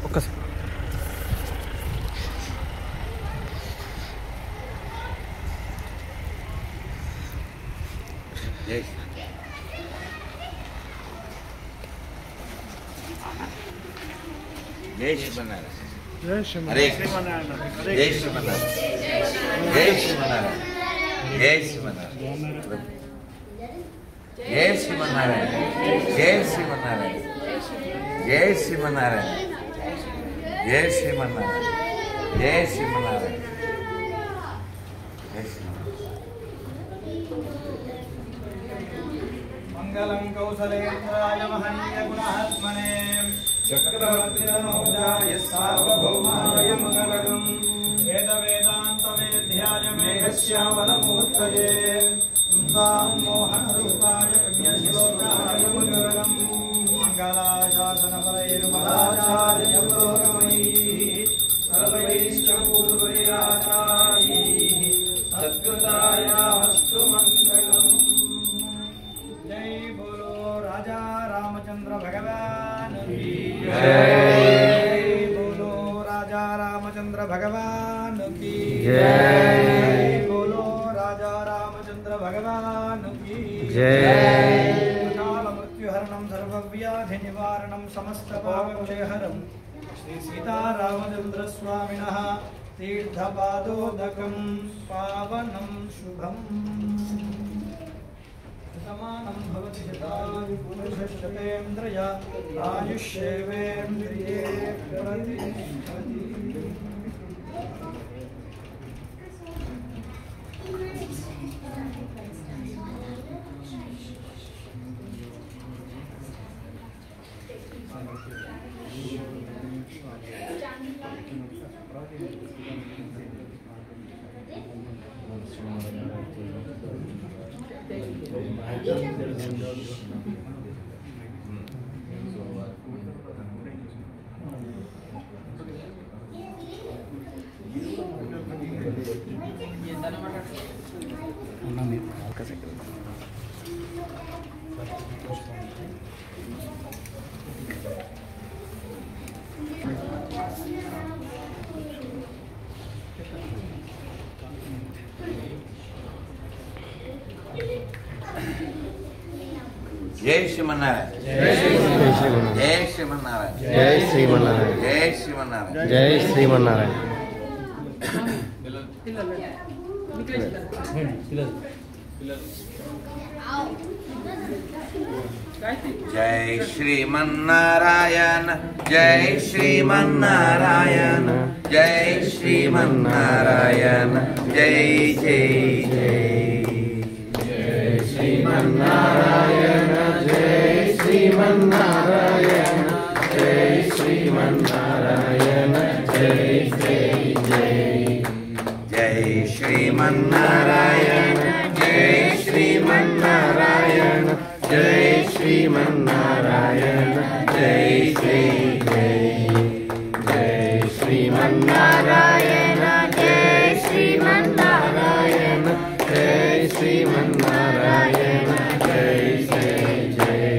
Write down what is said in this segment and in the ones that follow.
ఒక్కసారి జై శ్రీమన్నారాయణ. జై శ్రీమన్నారాయణ. హరే జై శ్రీమన్నారాయణ. జై శ్రీమన్నారాయణ. జై శ్రీమన్నారాయణ. జై శ్రీమన్నారాయణ. జై శ్రీమన్నారాయణ. జై శ్రీమన్నారాయణ. జై శ్రీమన్నారాయణ. జై శ్రీమన్నారాయణ. జై శ్రీమన్నారాయణ. మంగళం కౌసలేంద్రాయ మహనీయ గుణాత్మనే చక్రవర్తినమోజాయ సార్వభౌమాయ మంగళం వేద వేదాంత వేద్యాయ మేఘశ్యామలమూర్తయే మోహనరూపాయ పుణ్యశ్లోకాయ మంగళం మంగళాశాసనపరైర్మలాచార్య పురోగమైః సర్వైశ్చ పూర్వైరాచార్యైః సత్కృతాయాస్తు మంగళం. जय बोलो राजा रामचंद्र भगवान की जय बोलो राजा रामचंद्र भगवान की जय बोलो राजा रामचंद्र भगवान की जय काल मृत्युहरणं सर्वव्याधि निवारणं समस्त पापक्षयहरं श्री सीतारामचंद्र स्वामिनः तीर्थपादोदकं पावनं शुभम् समानं भवति शतायु पुरुषशतेन्द्रिय आयुष्येवेन्द्रिये प्रतिष्ठति. జై శ్రీమన్నారాయణ. జై శ్రీమన్నారాయణ. జై శ్రీమన్నారాయణ. జై శ్రీమన్నారాయణ. జై శ్రీమన్నారాయణ. జై శ్రీమన్నారాయణ. జై శ్రీమన్నారాయణ. జై శ్రీమన్నారాయణ. జై జై జై శ్రీమన్నారాయణ. జై శ్రీమన్నారాయణ. జై శ్రీమన్నారాయణ. జై జై జై జై శ్రీమన్నారాయణ. జై శ్రీమన్నారాయణ. జై శ్రీమన్నారాయణ. జై జై జై జై శ్రీమన్నారాయణ. జై శ్రీమన్నారాయణ. జై శ్రీమన్నారాయణ. జై జై జై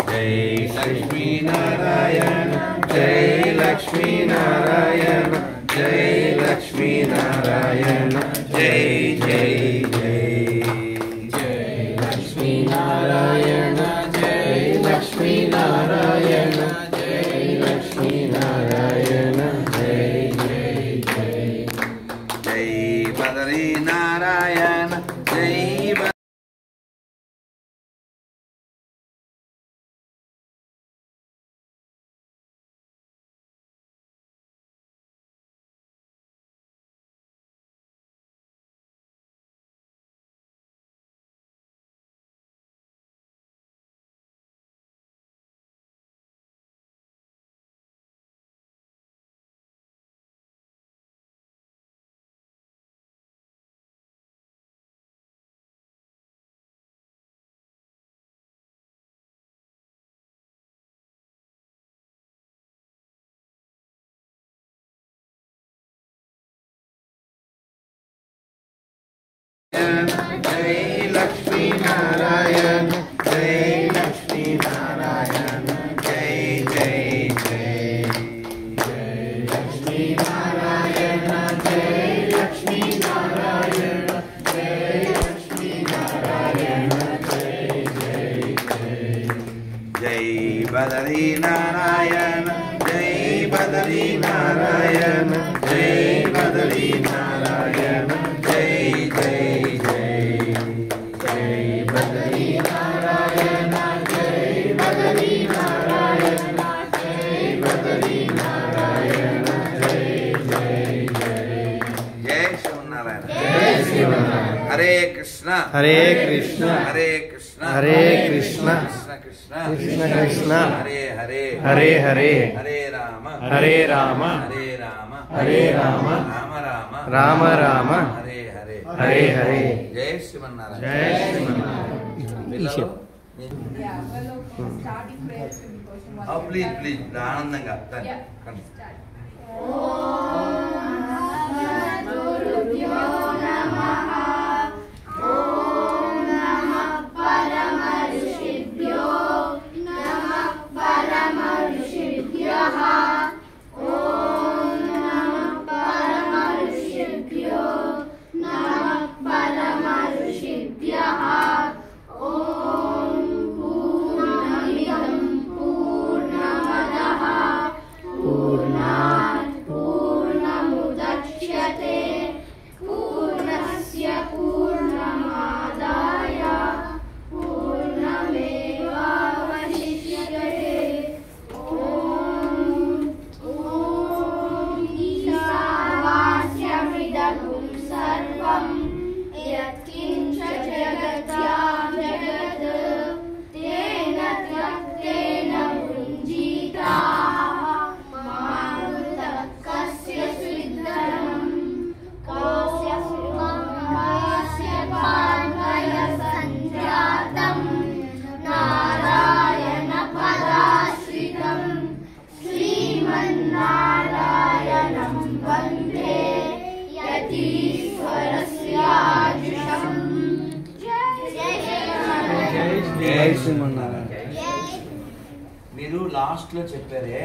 జై లక్ష్మీనారాయణ. జై లక్ష్మీనారాయణ. జై లక్ష్మీనారాయణ. జై జై జై జై లక్ష్మీనారాయణ. జై లక్ష్మీనారాయణ. జై లక్ష్మీనారాయణ. జై జై జై జై బదరీనారాయణ. జై జై లక్ష్మీనారాయణ. జై లక్ష్మీనారాయణ. జై జై జై नारायण जय बदरी नारायण जय बदरी नारायण जय जय जय जय बदरी नारायण जय बदरी नारायण जय बदरी नारायण जय जय जय जय श्रीनारायण जय श्रीनारायण हरे कृष्ण हरे कृष्ण हरे कृष्ण हरे कृष्ण कृष्ण कृष्ण कृष्ण कृष्ण हरे हरे हरे हरे हरे राम हरे राम हरे राम हरे राम राम राम राम राम हरे हरे हरे हरे जय श्रीमन्नारायण जय श्रीमन्नारायण పిల్లలు Yeah, well, starting prayers because please please ఆనందంగా Yeah. కండి. Start. पूर्णमुदच्यते पूर्णस्य पूर्णमादाय पूर्णमेवावशिष्यते ॐ ईशावास्यमिदं सर्वं यत्किञ्च जगत्यां जगत् तेन त्यक्तेन भुञ्जीताः कस्य सिद्धनं कस्य पाण्डय सञ्जातं नारायणपदाश्रितं श्रीमन्नारायणं वन्दे यतीश्वरस्याजुषम् जय श्रीमन्नारायण మీరు లాస్ట్ లో చెప్పారే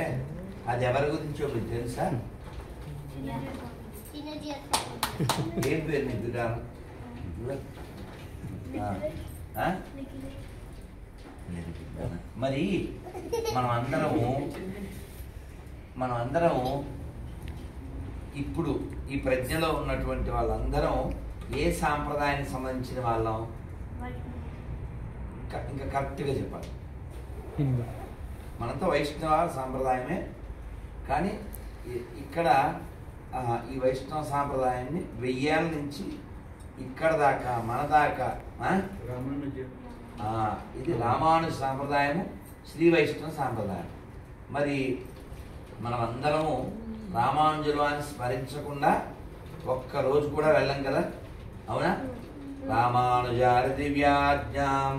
అది ఎవరి గురించో మీకు తెలుసా? ఏం పేరు నీ బిడ్డ? మరి మనం అందరము ఇప్పుడు ఈ ప్రజ్ఞలో ఉన్నటువంటి వాళ్ళందరం ఏ సాంప్రదాయానికి సంబంధించిన వాళ్ళం? ఇంకా కరెక్ట్గా చెప్పాలి. మనంతా వైష్ణవ సాంప్రదాయమే, కానీ ఇక్కడ ఈ వైష్ణవ సాంప్రదాయాన్ని 1000 ఏళ్ళ నుంచి ఇక్కడ దాకా మన దాకా ఇది రామానుజ సాంప్రదాయము, శ్రీ వైష్ణవ సాంప్రదాయం. మరి మనమందరము రామానుజులు అని స్మరించకుండా ఒక్కరోజు కూడా వెళ్ళం కదా, అవునా? రామానుజారి దివ్యాజ్ఞాం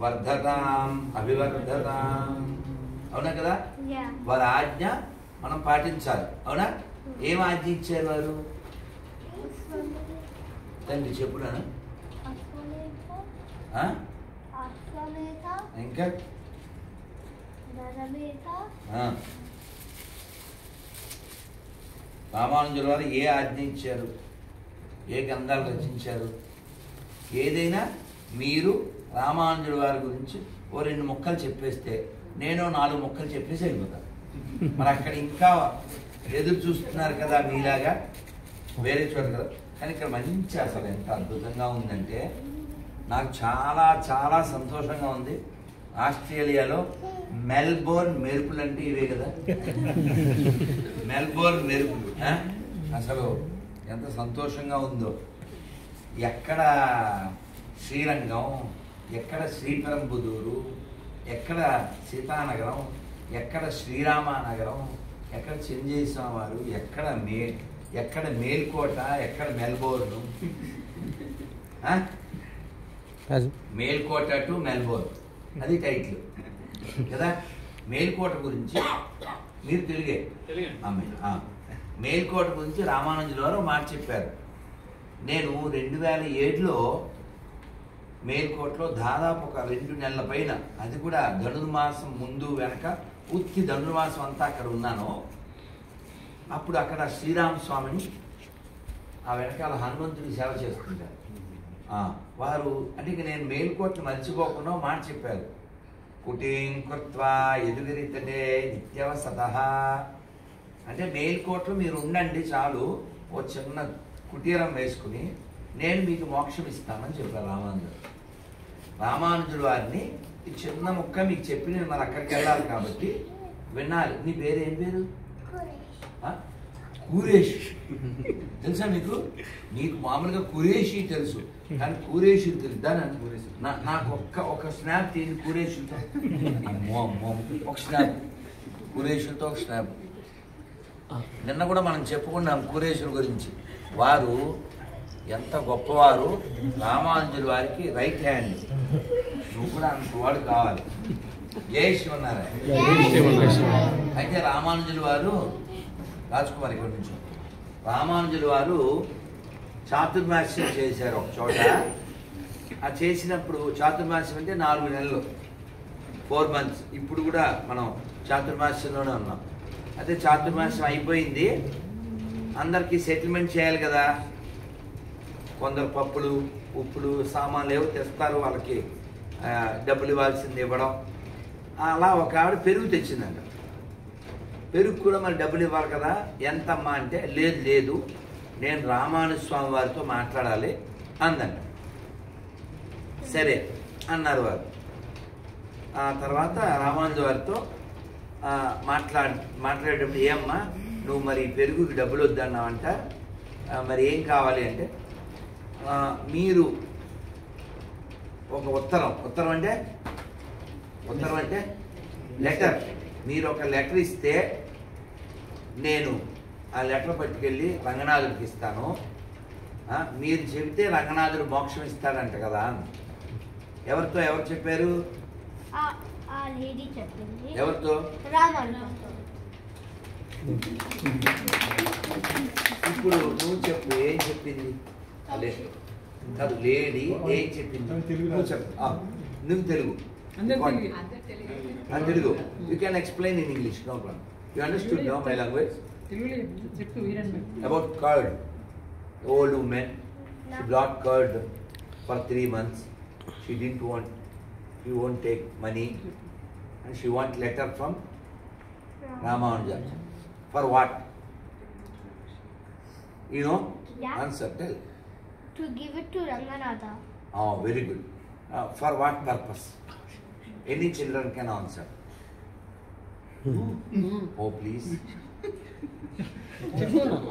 వర్ధతాం అభివర్ధతాం, అవునా కదా? వారి ఆజ్ఞ మనం పాటించాలి, అవునా? ఏం ఆజ్ఞ ఇచ్చారు వారు? తండ్రి చెప్పుడాను ఇంకా రామానుజుల వారు ఏ ఆజ్ఞ ఇచ్చారు? ఏ గ్రంథాలు రచించారు? ఏదైనా మీరు రామానుజుల వారి గురించి ఓ 2 ముక్కలు చెప్పేస్తే నేను 4 ముక్కలు చెప్పేసి వెళ్ళిపోతాను. మరి అక్కడ ఇంకా ఎదురు చూస్తున్నారు కదా మీలాగా వేరే చోట కదా. కానీ ఇక్కడ మంచి అసలు ఎంత అద్భుతంగా ఉందంటే నాకు చాలా చాలా సంతోషంగా ఉంది. ఆస్ట్రేలియాలో మెల్బోర్న్ మెరుపులు అంటే ఇవే కదా, మెల్బోర్న్ మెరుపులు. అసలు ఎంత సంతోషంగా ఉందో. ఎక్కడ శ్రీరంగం, ఎక్కడ శ్రీపెరంబుదూరు, ఎక్కడ సీతానగరం, ఎక్కడ శ్రీరామనగరం, ఎక్కడ చెంజేశ్వర వారు, ఎక్కడ మేల్కోట, ఎక్కడ మెల్బోర్న్. మేల్కోట టు మెల్బోర్న్ అది టైటిల్ కదా. మేల్కోట గురించి మీరు తెలుగే మేల్కోట గురించి రామానుజుల వారు మాట చెప్పారు. నేను 2007లో మేల్కోటలో దాదాపు ఒక 2 నెలల పైన, అది కూడా ధనుర్మాసం ముందు వెనక పూర్తి ధనుర్మాసం అంతా అక్కడ ఉన్నాను. అప్పుడు అక్కడ శ్రీరామస్వామిని ఆ వెనకాల హనుమంతుడి సేవ చేస్తుంటారు వారు. అంటే నేను మేల్కోటను మర్చిపోకుండా మాట చెప్పారు. కుటీం కృత్వా ఎదుగిరితటే నిత్యవసతః అంటే మేల్కోట్లో మీరు ఉండండి చాలు, ఓ చిన్న కుటీరం వేసుకుని నేను మీకు మోక్షం ఇస్తానని చెప్పారు రామానుజుడు. రామానుజుడు వారిని ఈ చిన్న ముక్క మీకు చెప్పి నేను మరి అక్కడికి వెళ్ళాలి కాబట్టి వినాలి. నీ పేరు ఏం పేరు? కురేష్. తెలుసా మీకు? నీకు మామూలుగా కురేషి తెలుసు, కానీ కురేషి తెలుద్దా? నాకు ఒక స్నాప్ తీయండి కురేషులతో. ఒక స్నాప్ కురేషులతో ఒక స్నాప్. నిన్న కూడా మనం చెప్పుకున్నాం కురేషుల గురించి. వారు ఎంత గొప్పవారు, రామానుజుల వారికి రైట్ హ్యాండ్. నువ్వు కూడా అంత వాడు కావాలి. జై శివనారాయణ. అయితే రామానుజుల వారు, రాజ్కుమార్ ఇక్కడి నుంచి, రామానుజుల వారు చాతుర్మాస్యం చేశారు ఒక చోట. ఆ చేసినప్పుడు చాతుర్మాస్యం అంటే 4 నెలలు, 4 months. ఇప్పుడు కూడా మనం చాతుర్మాస్యంలోనే ఉన్నాం. అయితే చాతుర్మాస్యం అయిపోయింది, అందరికీ సెటిల్మెంట్ చేయాలి కదా. కొందరు పప్పులు ఉప్పులు సామాన్లు ఏవో తెస్తారు, వాళ్ళకి డబ్బులు ఇవ్వాల్సింది ఇవ్వడం. అలా ఒక ఆవిడ పెరుగు తెచ్చిందంట. పెరుగు కూడా మరి డబ్బులు ఇవ్వాలి కదా. ఎంతమ్మా అంటే లేదు నేను రామానుజ స్వామి వారితో మాట్లాడాలి అందంట. సరే అన్నారు వారు. ఆ తర్వాత రామానుజ వారితో మాట్లాడేటప్పుడు ఏమ్మా నువ్వు మరి పెరుగుకి డబ్బులు వద్దన్నావంట, మరి ఏం కావాలి అంటే మీరు ఒక ఉత్తరం అంటే లెటర్, మీరు ఒక లెటర్ ఇస్తే నేను ఆ లెటర్ పట్టుకెళ్ళి రంగనాథుడికి ఇస్తాను. మీరు చెబితే రంగనాథుడు మోక్షం ఇస్తాడంట కదా. ఎవరు చెప్పారు? ఎవరితో? ఇప్పుడు నువ్వు చెప్పు, ఏం చెప్పింది? కాదు, లేడీ ఏం చెప్పింది? నువ్వు చెప్పు. నువ్వు Telugu. Telugu. You can explain in English, no problem. You understood no my language? About curd. Old woman, she brought curd for 3 months. She won't take money, and she want letter from Ramanuja. For what? You know? Yeah. Answer, tell. To give it to Ranganatha. Oh, very good. For what purpose? Any children can answer. Oh, please.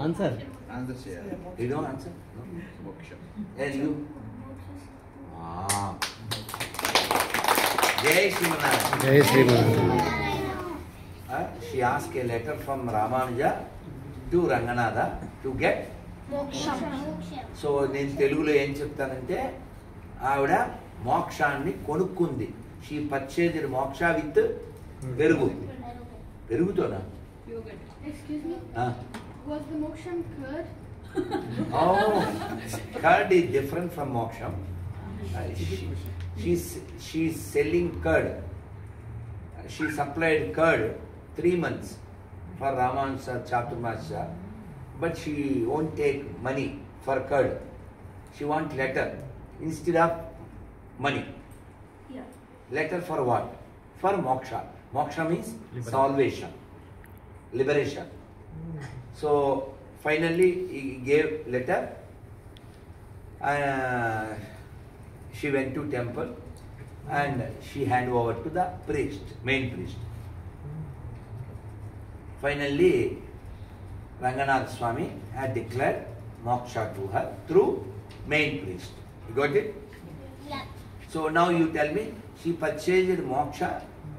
Answer. You don't answer? No? And you? Jai Srimanarayan. జై Shriman. She asked a letter from Ramanuja to Ranganatha to get. So నేను తెలుగులో ఏం చెప్తానంటే, ఆవిడ మోక్షాన్ని కొనుక్కుంది. She purchased మోక్ష with పెరుగుతోనా? Excuse me? Was the moksham curd? Oh, curd is different from moksham. She's selling curd. She supplied curd 3 months for Ramanuja Chaturmasya, but she won't take money for curd. She wants letter instead of money. Yeah. Letter for what? For moksha. Moksha means salvation, liberation. So finally he gave letter. She went to temple and she handed over to the priest, main priest. Finally Ranganath Swami had declared moksha to her through main priest. You got it? Yeah. So now you tell me, she purchased moksha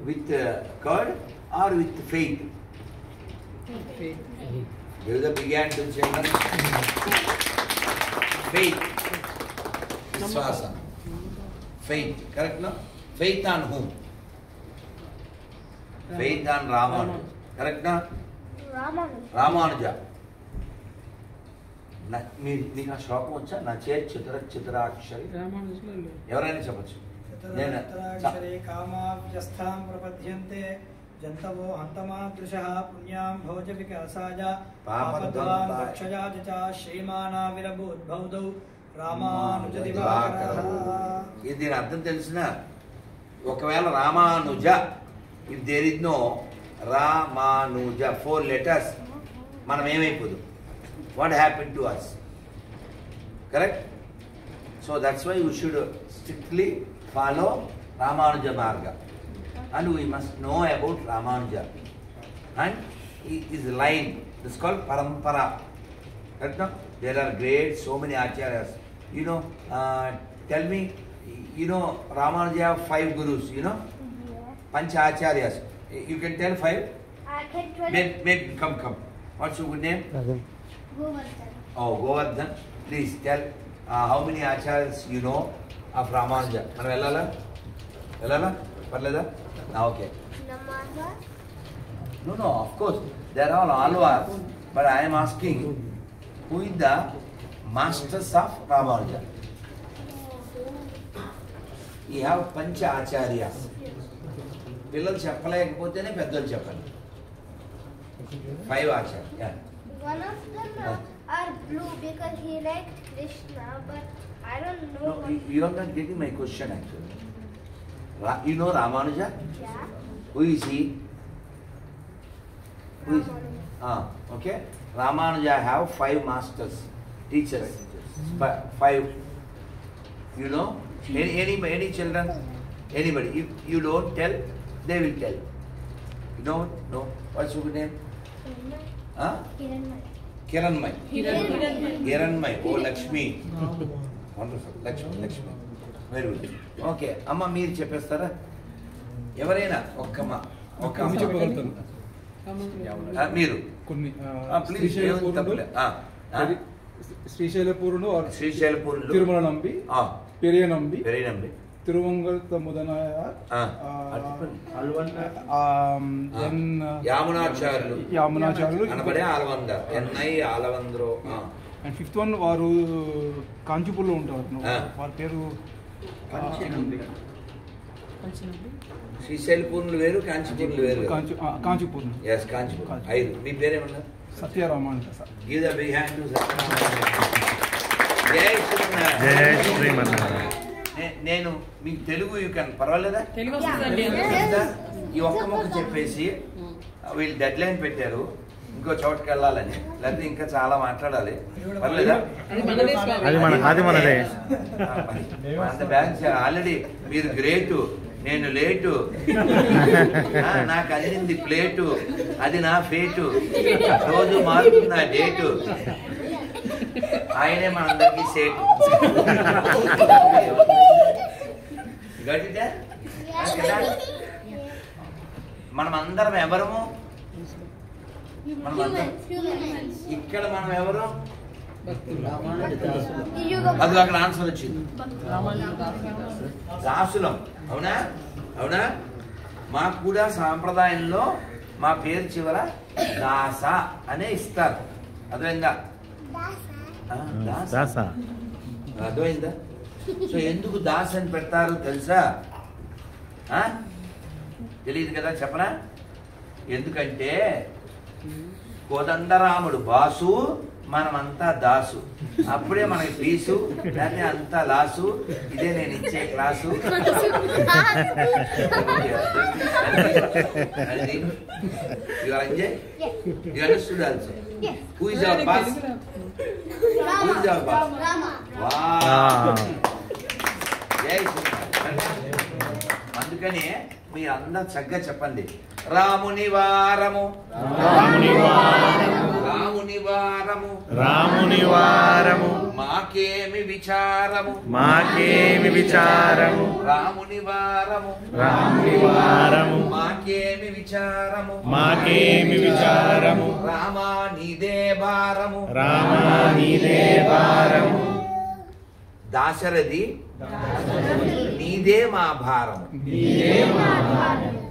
with curd or with faith? There is a big hand to children. Faith. Vishwasa. Faith. Correct, no? Faith on whom? Faith on Ramanuja. Correct, no? Ramanuja. నీకు ఆ శ్లోకం వచ్చా? నా చేతి చిత్రాక్షరి ఎవరైనా చెప్పచ్చు. చిత్రాక్షరే కామావ్యస్థాం ప్రపద్యంతే జంతవో హంతమాదృశః పుణ్యాం భోజ వికాసాయ పాపద్వాం రక్షయా చ శ్రీమానా విరభూద్భౌదౌ రామానుజ దివాకరః. దీని అర్థం తెలిసిన ఒకవేళ Ramanuja, if there is no Ramanuja 4 letters, మనం ఏమైపోదు? What happen to us? Correct? So that's why you should strictly follow Ramanuja మార్గ, and we must know about Ramanuja and his line. This is called parampara. Right now, there are great, so many acharyas. You know, tell me, you know, Ramanuja have 5 gurus, you know? Pancha acharyas. You can tell 5? I can tell Maybe, come. What's your good name? Govardhan. Oh, Govardhan. Please tell how many acharyas you know of Ramanuja. Manu vellala? Parleda? Okay. Namava. No, of course, they are all alvars. But I am asking, who is the masters of Ramanuja? You have Pancha Acharyas. పిల్లలు చెప్పలేకపోతేనే పెద్దలు చెప్పండి. 5 ఆచార్య. Yeah. One of them are blue because he liked Krishna, but I don't know. No, you are not getting my question actually. You know Ramanuja? Yeah. Who is he? Who is? Okay. Ramanuja have 5 masters, teachers. 5. You know? Any children? Anybody? If you don't tell, they will tell. You know? No. What's your name? Kiranmai. Kiranmai. Oh, Lakshmi. Wonderful. Lakshmi. Very good. Okay. Amma మీరు చెప్పేస్తారా? ఎవరైనా ఒక్క చెప్పగలుగుతాను. మీరు కొన్ని please శ్రీశైలపూరును శ్రీశైలపూర్లో Tirumala Nambi పెరియ నంబి తిరువంగల్ ముదనాయార్ యామునాచార్యులు అనబడే ఆలవందర్ NI ఆలవంద్రో. And 5th one వారు కాంచీపూర్లో ఉంటారు. వారి పేరు శ్రీశైలపూర్లు వేరు, కాంచీపూర్లు వేరు. కాంచీపూర్. ఎస్, కాంచీపూర్. 5. మీ పేరేమన్నారు? సత్యారామ అంట sir. Give the big hand to జై శ్రీమన్నారాయణ. జై శ్రీమన్నారాయణ. నేను మీకు తెలుగు యూ కెన్ పర్వాలేదా? ఈ ఒక్క మొక్క చెప్పేసి వీళ్ళు డెడ్ లైన్ పెట్టారు ఇంకో చోటుకి వెళ్ళాలని, లేకపోతే ఇంకా చాలా మాట్లాడాలి. పర్లేదా? అది మనదే. అంత బ్యాలెన్స్ ఆల్రెడీ. మీరు గ్రేటు, నేను లేటు, నాకు అందింది ప్లేటు, అది నా ఫేటు, రోజు మారుతుంది నా డేటు, ఆయనే మనందరికీ సేటు. మనం అందరం ఎవరము? ఇక్కడ మనం ఎవరు? అది అక్కడ ఆన్సర్ వచ్చింది. దాసులం. అవునా? మాకు కూడా సాంప్రదాయంలో మా పేరు చివర దాస అనే ఇస్తారు. అర్థమైందా? అర్థమైందా? సో ఎందుకు దాస్ అని పెడతారు తెలుసా? తెలియదు కదా, చెప్పనా? ఎందుకంటే కోదండరాముడు బాసు, మనమంతా దాసు. అప్పుడే మనకి ఫీసు, లేకపోతే అంతా లాసు. ఇదే నేను ఇచ్చే class. You are enjoy? You understood also? Who is our boss? Who is our boss? Wow. అందుకని మీరు అందరూ చక్కగా చెప్పండి. రాముని వారము, రాముని వారము, రాముని వారము, మాకేమి విచారము, మాకేమి విచారము, రాముని వారము, రాముని వారము, మాకేమి విచారము, మాకేమి విచారము, రామా నీదే భారము, రామా నీదే భారము, దాశరథి నీదే మా భారము.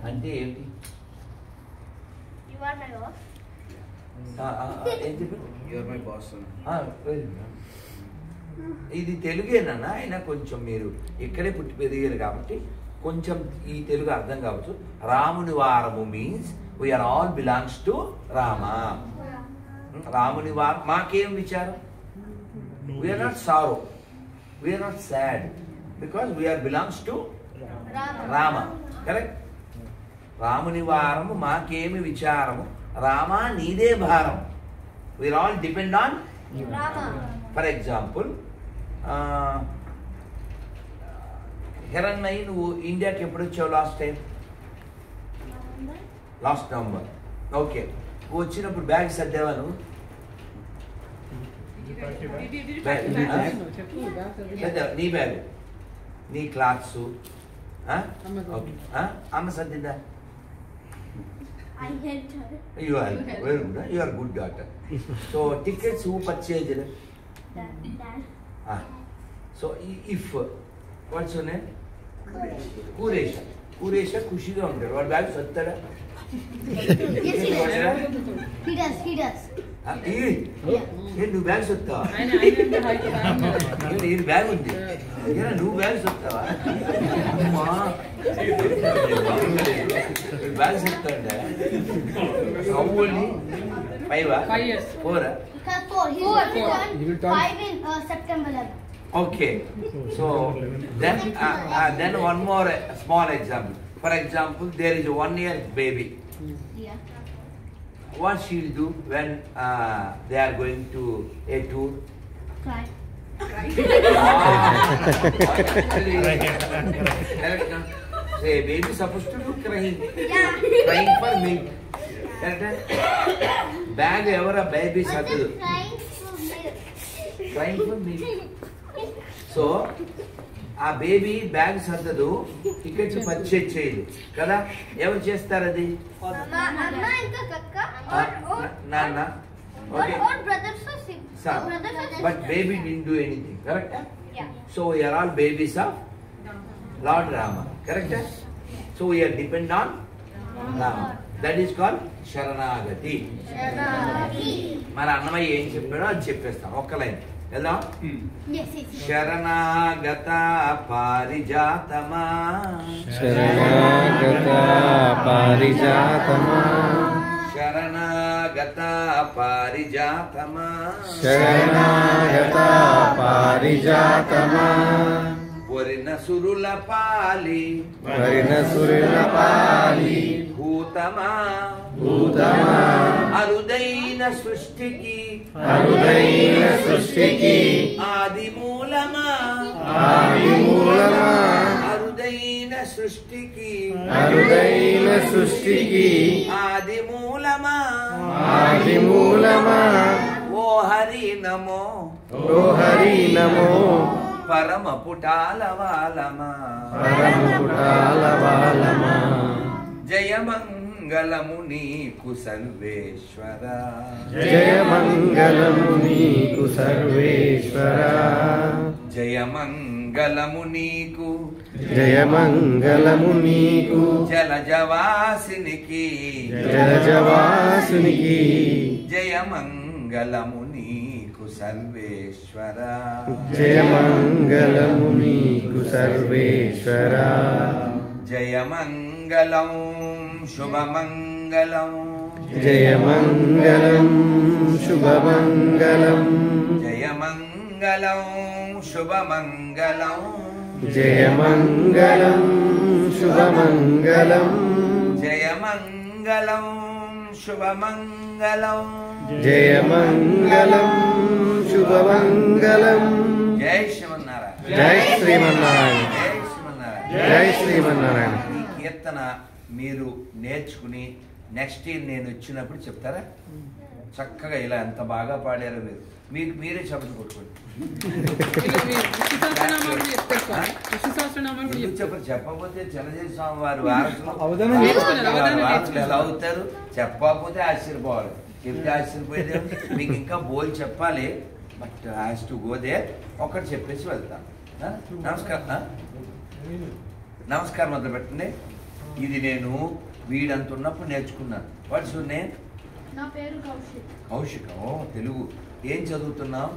అంటే ఏంటి? ఇది తెలుగేనన్నా, అయినా కొంచెం మీరు ఇక్కడే పుట్టి పెరిగారు కాబట్టి కొంచెం ఈ తెలుగు అర్థం కావచ్చు. రాముని వారము means we are all belongs to Rama. రాముని వారం మాకేం విచారం? We are not sorrow, we are not sad, because we are belongs to Rama. Correct. రాముని వారము మాకేమి విచారము, రామ నీదే భారం. We are all depend on. For example, Hiranmayi, నువ్వు ఇండియాకి ఎప్పుడు వచ్చావు last time? Last November. Okay, నువ్వు వచ్చినప్పుడు బ్యాగ్ సర్దావా నువ్వు? నీ బ్యాగ్, నీ క్లాత్స్ అమ్మ సర్దిందా? You are very good. You are good daughter. So tickets who purchased? So if what's your name? Kuresha. Kuresha ఖుషిగా ఉంటాడు. వాడు బ్యాగ్ సత్తాడా? He does. నువ్వు బ్యాగ్ సొత్తావా? నేను బ్యాగ్ ఉంది, నువ్వు bag సొత్తావా? Bag సొత్తాండే. అవుని 5 years 4 He will turn 5 in September 11. Okay, so then one more small example. For example, there is a 1-year baby. Yeah. What she will do when they are going to a tour? Cry. Correct, no? Say, baby supposed to do crying. Yeah. Crying for milk. Correct? Bag ever a baby But sattu. I'm crying for milk. Crying for milk. So, ఆ baby bag సర్దదు, tickets purchase చేయదు కదా. ఎవరు చేస్తారు అది? Amma ఇంకా కక్క నాన్న. Okay, or brothers or siblings. But baby didn't do anything. Correct? Yeah. So we are all babies of Lord Rama. Correct? So we are depend on Rama. That is called Sharanagati. మన అన్నమయ్య ఏం చెప్పాడో అది చెప్పేస్తాం. ఒక్క line వెళ్దాం. Yes. శరణాగత పారిజాతమా, శరణాగత పారిజాతమా, శరణాగత పారిజాతమా, శరణాగత పారిజాతమా, వరిన సురుల పాలి, వరిన సురుల పాలి, భూతమా, భూతమా, అరుదైన సృష్టికి, అరుదైన సృష్టికి, ఆది మూలమా, ఆది మూలమా, అరుదైన సృష్టికి, అరుదైన సృష్టికి, ఆది మూలమా, ఆది మూలమా, ఓ హరి నమో, ఓ హరి నమో, పరమ పుటాల వాలమా, పరమ పుటాల వాలమా, జయ మంగళము నీకు సర్వేశ్వర, జయ మంగళము నీకు సర్వేశ్వర, జయ మంగళము నీకు, జయ మంగళము నీకు, జలజవాసినికి, జలజవాసునికి, జయ మంగళము నీకు సర్వేశ్వర, జయ మంగళము నీకు సర్వేశ్వర, జయ మంగళం శుభమంగళం, జయ మంగళం శుభమంగళం, జయ మంగళం శుభమంగళం, జయ మంగళం శుభమంగళం, జయ మంగళం శుభమంగళం, జయ మంగళం శుభమంగళం. జై శ్రీమన్నారాయణ. జై శ్రీమన్నారాయణ. జై శ్రీమన్నారాయణ. జై శ్రీమన్నారాయణ. ఈ కీర్తన మీరు నేర్చుకుని నెక్స్ట్ ఇయర్ నేను వచ్చినప్పుడు చెప్తారా? చక్కగా ఇలా ఎంత బాగా పాడారో మీరు, మీకు మీరే చెప్పదు కొట్టుకోండి. చెప్పరు, చెప్పకపోతే చలదేవి స్వామి వారు వారసులు ఎలా అవుతారు? చెప్పకపోతే ఆశ్చర్యపోవాలి, చెప్తే ఆశ్చర్యపోయేది. మీకు ఇంకా బోల్ చెప్పాలి, but has to go there. ఒకటి చెప్పేసి వెళ్తాను. నమస్కారం, నమస్కారం మొదలు పెట్టండి. ఇది నేను వీడంత ఉన్నప్పుడు నేర్చుకున్నాను. What's your name? నా పేరు కౌశిక్. కౌశిక. ఓ, తెలుగు. ఏం చదువుతున్నావు?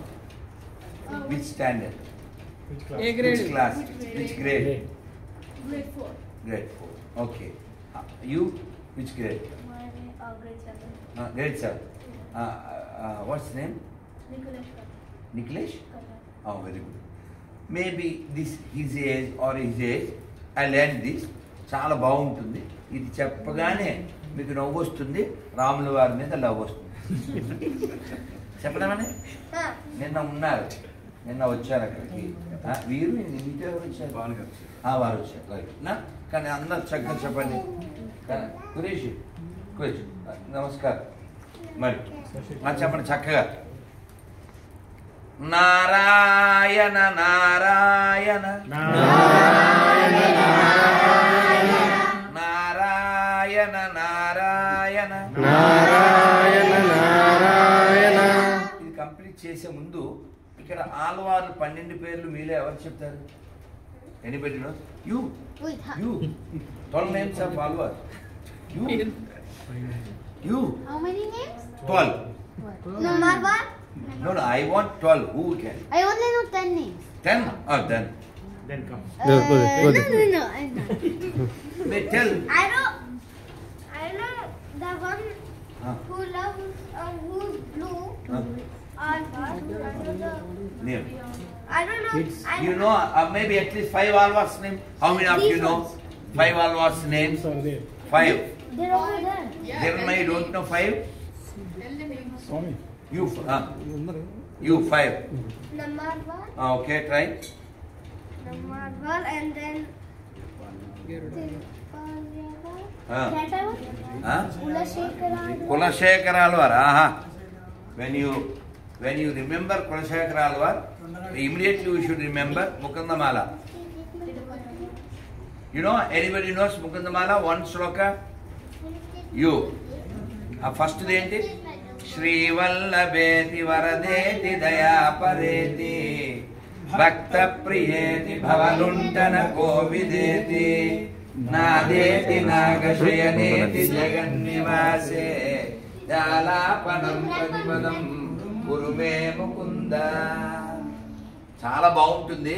Which standard? Which class? Which grade? Grade 4. Grade 4. Okay. You which grade? Grade 7. Grade 7. What's name? Nikhilesh Nikhilesh? Oh, very good. Maybe this his age or his age, I learn this, చాలా బాగుంటుంది. ఇది చెప్పగానే మీకు నవ్వు వస్తుంది, రాముల వారి మీద లవ్ వస్తుంది. చెప్పడమని నిన్న ఉన్నారు, నిన్న వచ్చారు అక్కడికి వీరు, ఇంటి ఎవరు వచ్చారు? వారు వచ్చారు రైట్ నా. కానీ అందరు చక్కగా చెప్పండి. కురేష్ నమస్కారం. మరి చెప్పండి చక్కగా. నారాయణ నారాయణ నారాయణ నారాయణ నారాయణ నారాయణ. ఇది కంప్లీట్ చేసే ముందు ఇక్కడ ఆళ్వార్లు 12 పేర్లు మీలో ఎవరు చెప్తారు? Anybody knows? You 12 names of Alwar. You How many names? 12. Number 1. No, I want 12. Who can? I only know 10 names. 10? Oh, then. Go. No. I'm not. Wait, tell. I know the one who loves who's blue. Name. I don't know. You know, maybe at least 5 Alvars names. How many of you know 5 Alvars names? 5. They're over there. Then you don't know 5? Swami. You 5. Number 1. Okay, try. Number 1 and then. Kulashekara Alvar. When you remember Kulashekara Alvar, immediately you should remember Mukundamala. You know, anybody knows Mukundamala? One sloka? You. First denti. Shri Vallabheti Varadeti Dayapareti Bhakta Priyeti Bhavaluntana Kovideti Nadeti Nagashayaneti Jagannivase Jalapanam Padipadam Gurume Mukunda. చాలా బాగుంటుంది.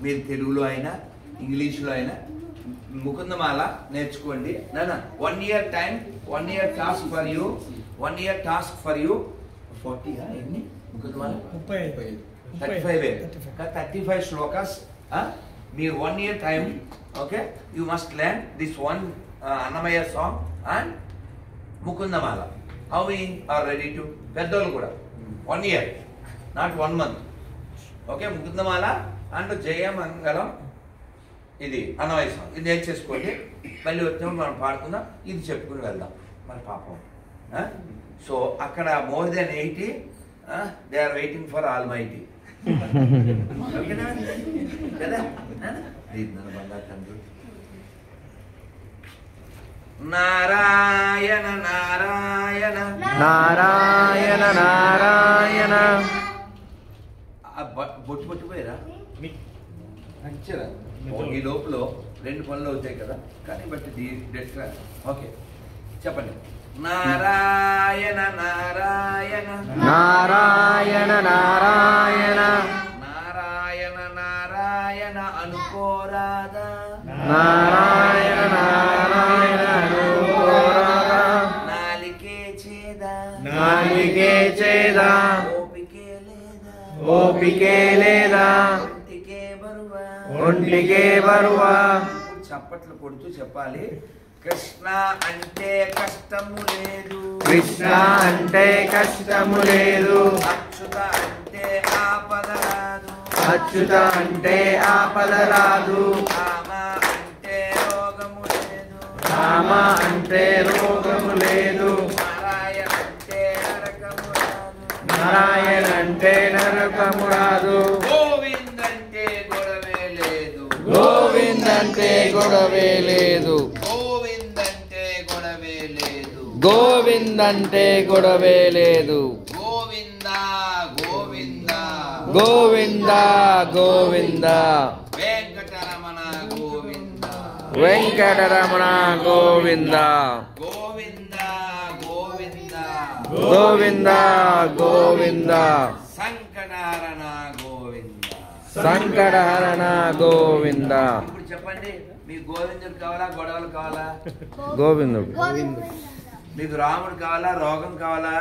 మీరు తెలుగులో అయినా ఇంగ్లీష్లో అయినా ముకుందమాల నేర్చుకోండి. నాన్న 1 year time, 1 year task for you, 1 year task for you. 40 ఎన్ని ముకుందమాల? 35 శ్లోకాస్. మీరు 1 year time. Okay, you must learn this one Annamayya song and Mukundamala. How we are ready to? పెద్దోళ్ళు కూడా 1 year, not 1 month. Okay, Mukundamala and Jayamangalam, ఇది అన్నమయ్య సాంగ్. ఇది నేర్చేసుకోండి. మళ్ళీ వచ్చినప్పుడు మనం పాడుకుందాం, ఇది చెప్పుకుని వెళ్దాం మన పాపం. సో అక్కడ more than 80 they are waiting for almighty. కదా నారాయణ నారాయణ నారాయణ నారాయణ. బొట్టు పట్టిపోయారా? నచ్చరా? ఈ లోపల 2 పనులు అవుతాయి కదా, కానీ బట్ ఓకే చెప్పండి. నారాయణ నారాయణ నారాయణ నారాయణ నారాయణ నారాయణ అనుకోరాదా? నారాయణ నారాయణ అనుకోరాదా? నాలికే చేదా నాలికే చేదా? ఓపికే లేదా ఓపికే లేదా? ఒంటికే బరువా ఒంటికే బరువా? చప్పట్లు కొడుతూ చెప్పాలి. కృష్ణ అంటే కష్టము లేదు, కృష్ణ అంటే కష్టము లేదు, అచ్యుత అంటే ఆపద రాదు, అచ్యుత అంటే ఆపద రాదు, రామ అంటే రోగము లేదు, రామ అంటే రోగము లేదు, నారాయణ అంటే నరకము రాదు, నారాయణ అంటే నరకము రాదు, గోవింద్ అంటే గొడవే లేదు, గోవింద్ అంటే గొడవే లేదు, గోవింద్ అంటే గొడవే లేదు, గోవింద్ అంటే గొడవే లేదు, గోవింద గోవింద గోవింద గోవింద వెంకటరమణ గోవింద వెంకటరమణ గోవింద గోవింద గోవింద గోవింద గోవింద సంకటహరణ గోవింద. సంకటహరణ గోవింద. ఇప్పుడు చెప్పండి, మీకు గోవిందుడు కావాలా గొడవలు కావాలా? గోవిందుడు. మీకు రాముడు కావాలా రోగం కావాలా?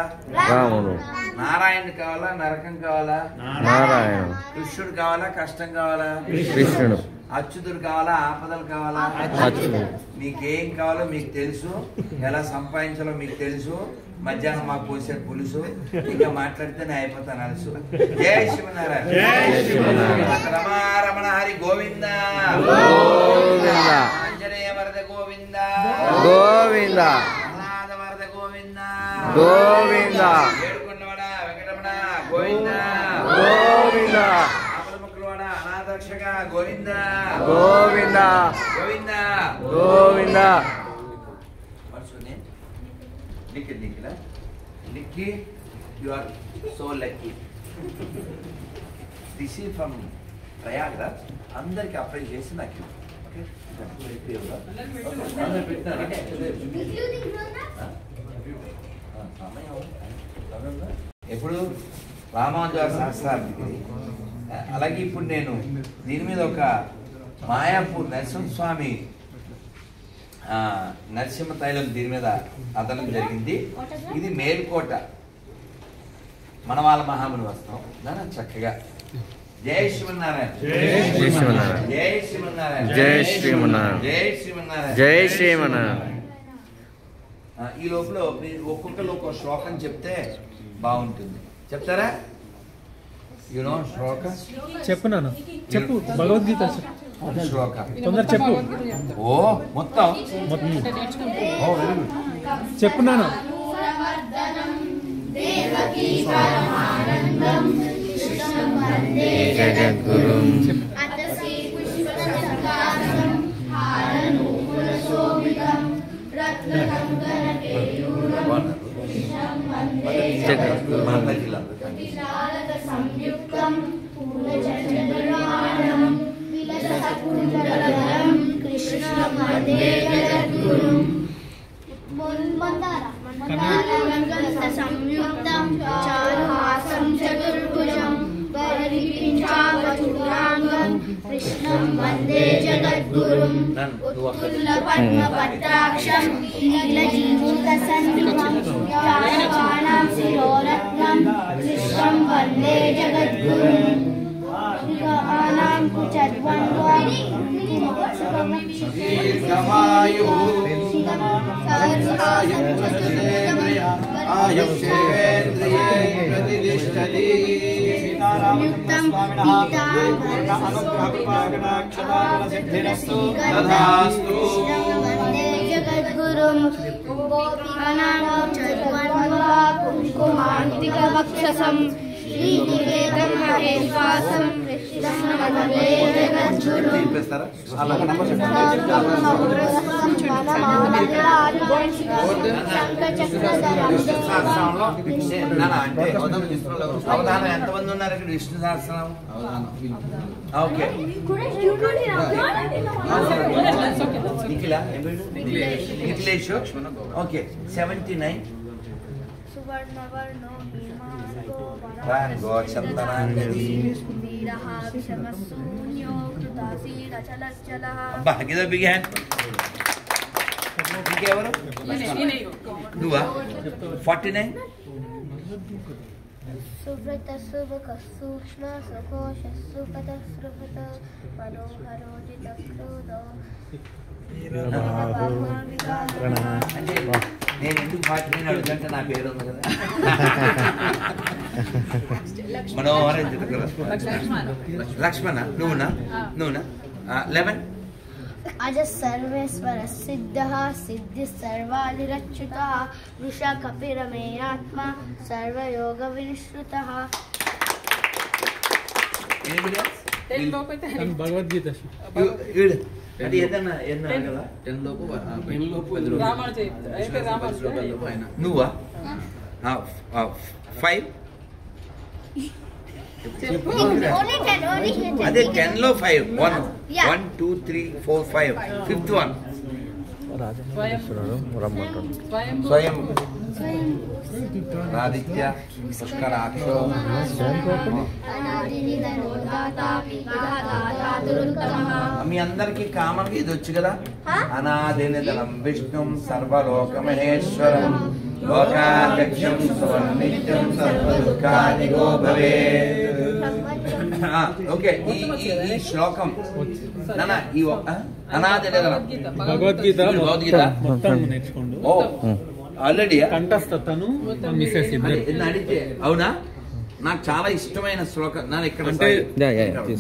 రాముడు. నారాయణుడు కావాలా నరకం కావాలా? నారాయణుడు. కృష్ణుడు కావాలా కష్టం కావాలా? కృష్ణుడు. అచ్యుతుడు కావాలా, ఆపదలు కావాలా? మీకేం కావాలో మీకు తెలుసు, ఎలా సంపాదించాలో మీకు తెలుసు. మధ్యాహ్నం మాకు పోసారు పులుసు, ఇంకా మాట్లాడితే నేను అయిపోతాను అలుసు. జై శివనారాయణ. రమారమణ హరి గోవింద ఆంజనేయ వరద గోవింద గోవింద అనాథ వరద గోవింద గోవింద ఏడుకొండవాడ వెంకటరమణ గోవింద గోవింద ఆపదముక్కులవాడ అనాథరక్షక Govinda Govinda Govinda Govinda. Nikki, you are so lucky. This is from Prayagraj. అందరికి అప్లై చేసి నాకు ఎప్పుడు రామానుజ శాస్త్రానికి. అలాగే ఇప్పుడు నేను దీని మీద ఒక మాయాపూర్ నరసింహస్వామి నరసింహ తైలం దీని మీద అదనం జరిగింది. ఇది మేల్కోట మనవాళ్ళ మహాముని వస్తాం దాని చక్కగా. జై శ్రీమన్నారాయణ. జై శ్రీమన్నారాయణ. జై శ్రీమన్నారాయణ. జై శ్రీమన్నారాయణ. జై శ్రీమన్నారాయణ. జై శ్రీమన్నారాయణ. ఈ లోపల ఒక్కొక్కరు ఒక శ్లోకం చెప్తే బాగుంటుంది. చెప్తారా? యు నో శ్లోక? చెప్పు నాన్న, చెప్పు. భగవద్గీత శ్లోక తొందర చెప్పు. ఓ మొత్తం చెప్పు నాన్న. జగద్గురుం సంయుక్తం చారుహాసం చతుర్భుజం పరిపించావతురాంగం కృష్ణం వందే జగద్గురుం ఉత్తుల పద్మపత్రాక్షం నీలజీమూతసన్నిభం యానవానాం శిరోరత్నం కృష్ణం వందే జగద్గురుం ఆనాం కుచద్వంద్వం జగద్గురుం కుంకుమాంతికవక్షసం శ్రీనికేతం మహేశ్వాసం అవధానం ఎంతమంది ఉన్నారు ఇక్కడ విష్ణు సహస్రం? ఓకే నిఖిలేష్. ఓకే 79 ఇంకెవరు? నువ్వా? 49 సువ్రత సుముఖ సూక్ష్మ సకోశ సుపత సృపత మనోహరోజిత క్రోధో అంటే నేను ఎందుకు 49 అడుగుతుంటే నా పేరు ఉంది కదా. మనోహర లక్ష్మణ. నువ్వునా? 11 అజ సర్వేశ్వర సిద్ధ సిద్ధి సర్వాధిరచ్యుత వృష కపిరమేయాత్మ సర్వయోగ వినిశ్రుత. భగవద్గీత అది ఏదన్నా కదా. నువ్వా? 5 అదే 10 లో 5 1 2 3 4 5 5th one స్వయం ఆదిత్య పుష్కరాక్షో మీ అందరికి కామన్ ఇది వచ్చు కదా. అనాదినిధనం విష్ణుం సర్వలోక మహేశ్వరం లోకాధ్యక్షం సువర్ణిత్యం సర్వదుఃఖాదిగో భవేత్. ఓకే ఈ శ్లోకం నాన్న ఈ అనాథ భగవద్గీత భగవద్గీత మొత్తం నేర్చుకోండు. ఓ ఆల్రెడీ కంఠస్థ తను మిస్సెస్ ఇద్దరు. అడిగితే అవునా? నాకు చాలా ఇష్టమైన శ్లోకం. నా ఇక్కడ అంటే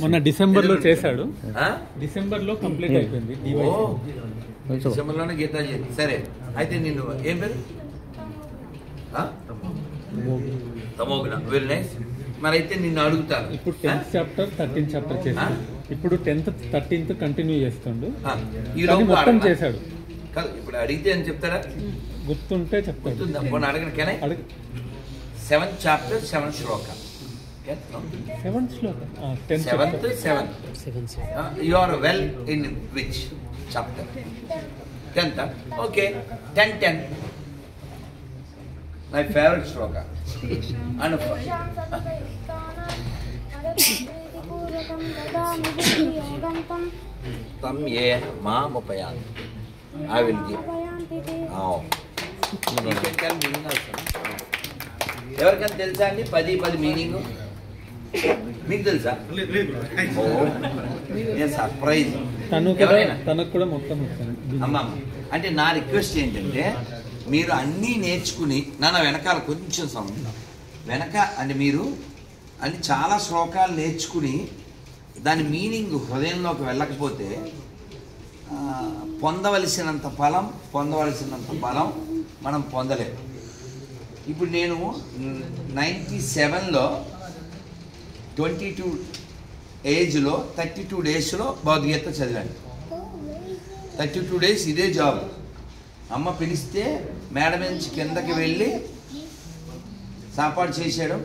మొన్న డిసెంబర్ లో చేశాడు. ఆ? డిసెంబర్ లో కంప్లీట్ అయిపోయింది. ఓ, డిసెంబర్లోనే గీతాంజలి. సరే, అయితే నిన్ను ఏం పేరు? తమోగుణ. Very nice. మరి అయితే నిన్ను అడుగుతాను. ఇప్పుడు 10th చాప్టర్ 13th చాప్టర్ చేశాడు. ఇప్పుడు 10th 13th కంటిన్యూ చేస్తుండు. ఈ లోపు మొత్తం చేశాడు. కాదు, ఇప్పుడు అడిగితే అని చెప్తారా? గుర్తుంటే చెప్తాడు. గుర్తుందా? అడగను. Can I? 7th chapter 7th Shloka. 7th Shloka. 7th. You are well in which chapter? 10th. Okay. 10. My favorite shloka. Tam ye mamupayant. I will give. Oh. You can tell meaning also. ఎవరికైనా తెలుసా అండి 10 meaning? మీకు తెలుసా? Surprise. తనకు కూడా మొత్తం అమ్మ, అంటే నా రిక్వెస్ట్ ఏంటంటే మీరు అన్నీ నేర్చుకుని వెనకాల కొంచెం వెనక అంటే మీరు అన్ని చాలా శ్లోకాలు నేర్చుకుని దాని మీనింగ్ హృదయంలోకి వెళ్ళకపోతే పొందవలసినంత బలం మనం పొందలేము. ఇప్పుడు నేను 97లో 22 ఏజ్లో 32 డేస్లో భగవద్గీత చదివాను. 32 డేస్ ఇదే జాబ్. అమ్మ పిలిస్తే మేడ నుంచి కిందకి వెళ్ళి సాపాటు చేసేయడం.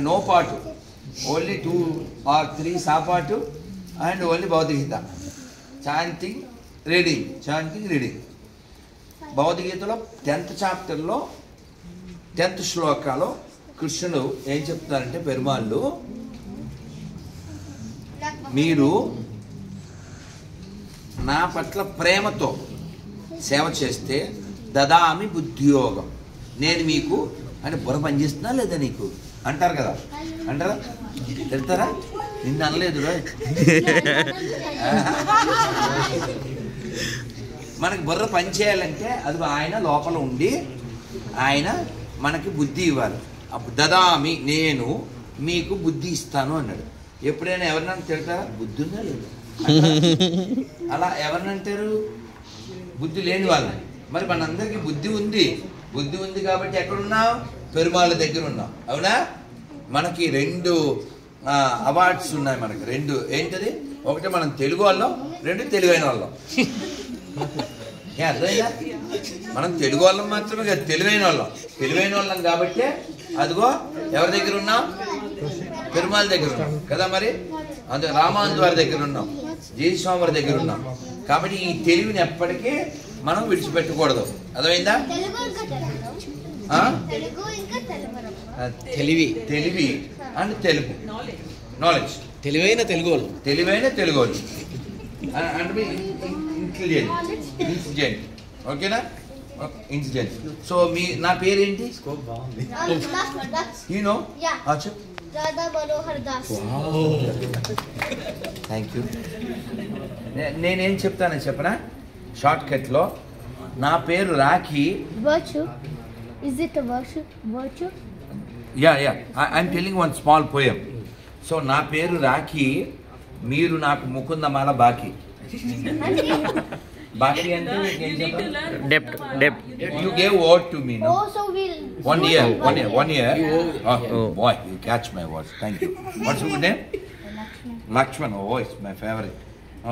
నో పాటు, ఓన్లీ 2 or 3 సాపాటు and only Bhagavad Gita. Chanting reading. భగవద్గీతలో 10th చాప్టర్లో 10th శ్లోకాలో కృష్ణుడు ఏం చెప్తున్నారంటే, పెరుమాళ్ళు మీరు నా పట్ల ప్రేమతో సేవ చేస్తే దదామి బుద్ధియోగం, నేను మీకు అంటే బుర్ర పనిచేస్తున్నా లేదా నీకు అంటారు కదా, అంటారా? తిడతారా? నిన్ను అనలేదు. మనకి బుర్ర పని చేయాలంటే అది ఆయన లోపల ఉండి ఆయన మనకి బుద్ధి ఇవ్వాలి. అప్పుడు దదామి, నేను మీకు బుద్ధి ఇస్తాను అన్నాడు. ఎప్పుడైనా ఎవరినైనా తిడతారా? బుద్ధి ఉందా లేదు? అలా ఎవరినంటారు? బుద్ధి లేని వాళ్ళని. మరి మనందరికీ బుద్ధి ఉంది కాబట్టి ఎక్కడున్నావు? పెరుమాళ్ళ దగ్గర ఉన్నాం. అవునా? మనకి 2 అవార్డ్స్ ఉన్నాయి. మనకి 2 ఏంటది? ఒకటి మనం తెలుగు వాళ్ళం, 2 తెలివైన వాళ్ళం. అర్థమైందా? మనం తెలుగు వాళ్ళం మాత్రమే కాదు, తెలివైన వాళ్ళం కాబట్టి అదిగో ఎవరి దగ్గర ఉన్నాం? పెరుమాళ్ళ దగ్గర ఉన్నాం కదా. మరి అందుకే రామానంద వారి దగ్గర ఉన్నాం, జయస్వామి వారి దగ్గర ఉన్నాం. కాబట్టి ఈ తెలివిని ఎప్పటికీ మనం విడిచిపెట్టకూడదు. అర్థమైందా? తెలివి అండ్ తెలుగు, నాలెడ్జ్. తెలివైన తెలుగు వాళ్ళు అంటే ఇంటెలిజెంట్. ఓకేనా? ఇన్సిడెంట్. సో నా పేరేంటి? You know? Thank you. నేనేం చెప్తానని చెప్పనా? షార్ట్ కట్లో నా పేరు Rakhi. Is it a virtue? Yeah. I'm telling one small poem. So నా పేరు రాఖీ, మీరు నాకు ముకుందమాల బాకీ. బాకీ అంటే ఏం చెప్పాలి? డెప్ట్. You gave word to me, no? Oh, so we'll... One year. Oh, boy, you catch my words. Thank you. What's your name? Lakshman. Oh, it's my favorite.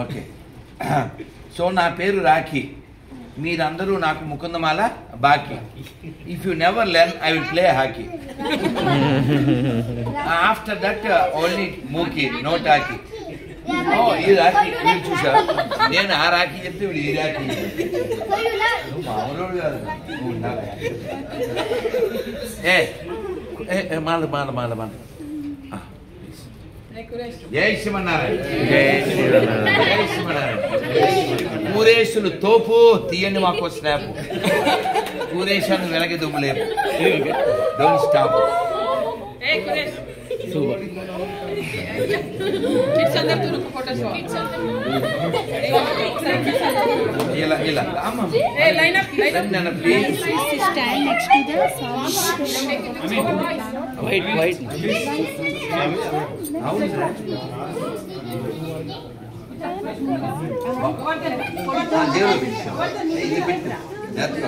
Okay. So నా పేరు రాఖీ, మీరందరూ నాకు ముకుందమాల బాకీ. If you never learn I will play hockey. After that only మూకీ, no talkie. ఈ రాఖీ మీరు చూసారు. నేను ఆ రాఖీ చెప్తే వీడు ఈ రాఖీ. నువ్వు మామూలు కాదు. మాల జై శ్రీమన్నారాయణ. కూరేశులు తోపు తీయండి మాకు స్నాప్. కూరేశాన్ని వెలగి దుమ్ములేపు. Don't stop. ఇలా ఇలా అమ్మ please Stand next to the white దేవుడు ఇది పెట్టు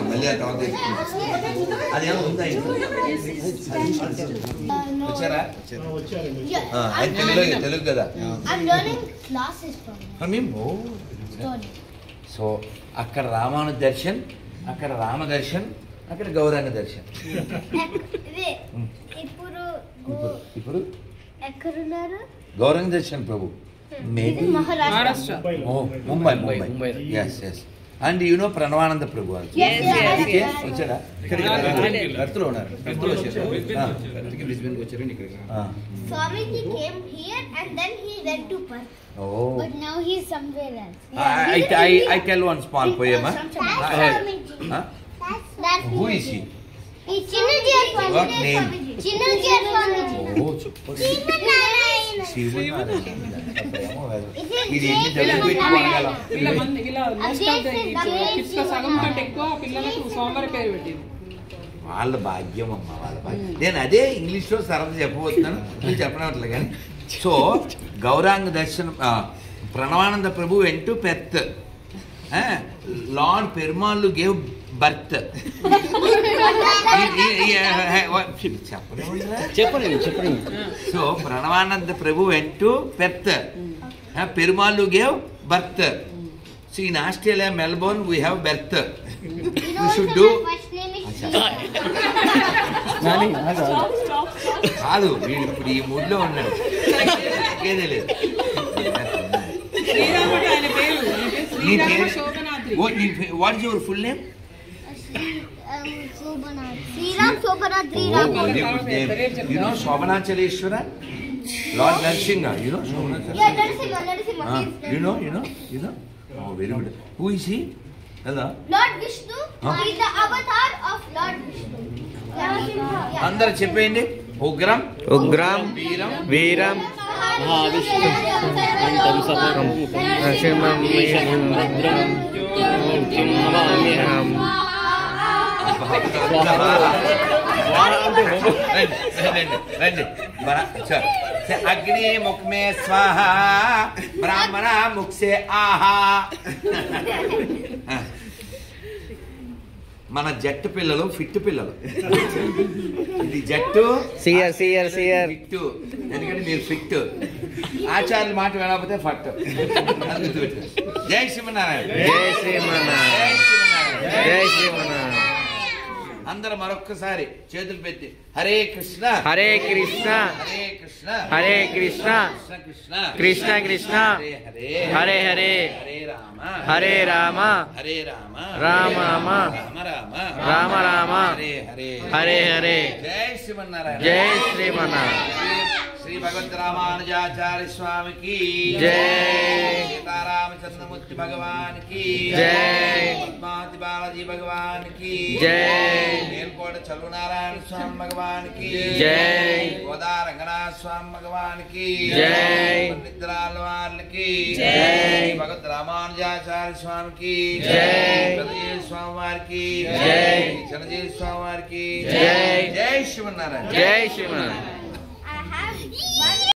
మళ్ళీ అదేమో ఉందా వచ్చారా తెలుగు కదా I'm learning classes from మేము సో అక్కడ రామాను దర్శన్, అక్కడ రామ దర్శన్, అక్కడ గౌరాంగ దర్శన్. ఇప్పుడు ఎక్కడున్నారు? Gauranga Darshan Prabhu maybe Maharashtra. Mumbai. Yes yes. And you know Pranavananda Prabhu వచ్చాడా? Swamiji came here and then he went to Perth. Oh. But now he's somewhere else. I tell one small poem. Who is he? He's Chinnajiyar Swamiji. What name? Chinnajiyar Swamiji. Oh, Chinnajiyar. ఇది ఎన్ని జరుగుతూ వాళ్ళ భాగ్యం అమ్మ, వాళ్ళ భాగ్యం. నేను అదే ఇంగ్లీష్లో సరదా చెప్పబోతున్నాను, నేను చెప్పనట్లే కానీ. సో గౌరాంగ దర్శనం Pranavananda Prabhu went to Perth. Lord పెరుమాళ్ళు గేవ్ బర్త్. చెప్పండి. So Pranavananda Prabhu went to Perth. పెరుమాళ్ళు gave birth. So in Australia Melbourne we have berth. We should do. కాదు వీడు ఇప్పుడు ఈ మూడ్లో ఉన్నాడు, ఏదే లేదు. What is your full name? Sriram Sobanath. You know Sobanachaléshwara? Lord Narsinga. You know Sobanachaléshwara? Yeah, Narasimha. You know? Oh, very good. Who is he? Hello? Lord Vishnu is the avatar of Lord Vishnu. అందరూ చెప్పేయండి. ఉగ్రం వీరం రండి. అగ్ని ముఖ్ మే స్వాహ, బ్రాహ్మణ ముఖ్ సే ఆహా. మన జట్టు పిల్లలు ఫిట్ పిల్లలు. ఇది జట్టు సియర్ ఫిట్, ఎందుకంటే మీరు ఫిట్. ఆచార్యుల మాట వినకపోతే ఫట్. జై శ్రీమన్నారాయణ. అందరూ మరొక్కసారి చేతులు పెట్టి హరే కృష్ణ హరే కృష్ణ హరే కృష్ణ కృష్ణ కృష్ణ హరే హరే హరే రామ రామ రామ హరే హరే. జై శ్రీమన్నారాయణ. జై శ్రీమన్నారాయణ. శ్రీ భగవద్ రామానుజాచార్య స్వామికి జై. సీతారామచంద్రమూర్తి భగవానికి జై. పద్మావతి బాలాజీ భగవానికి జై. మేల్కోట చల్లునారాయణ స్వామి భగవానికి జై. గోదా రంగనాథ స్వామి భగవానికి జై. నిద్రాల వారికి జై. భగవద్ రామానుజాచార్య స్వామికి జై. పెదజీవి స్వామి వారికి జై. చిన్నజీవి స్వామి వారికి జై. జై శ్రీమన్నారాయణ. జై శ్రీమన్నారాయణ.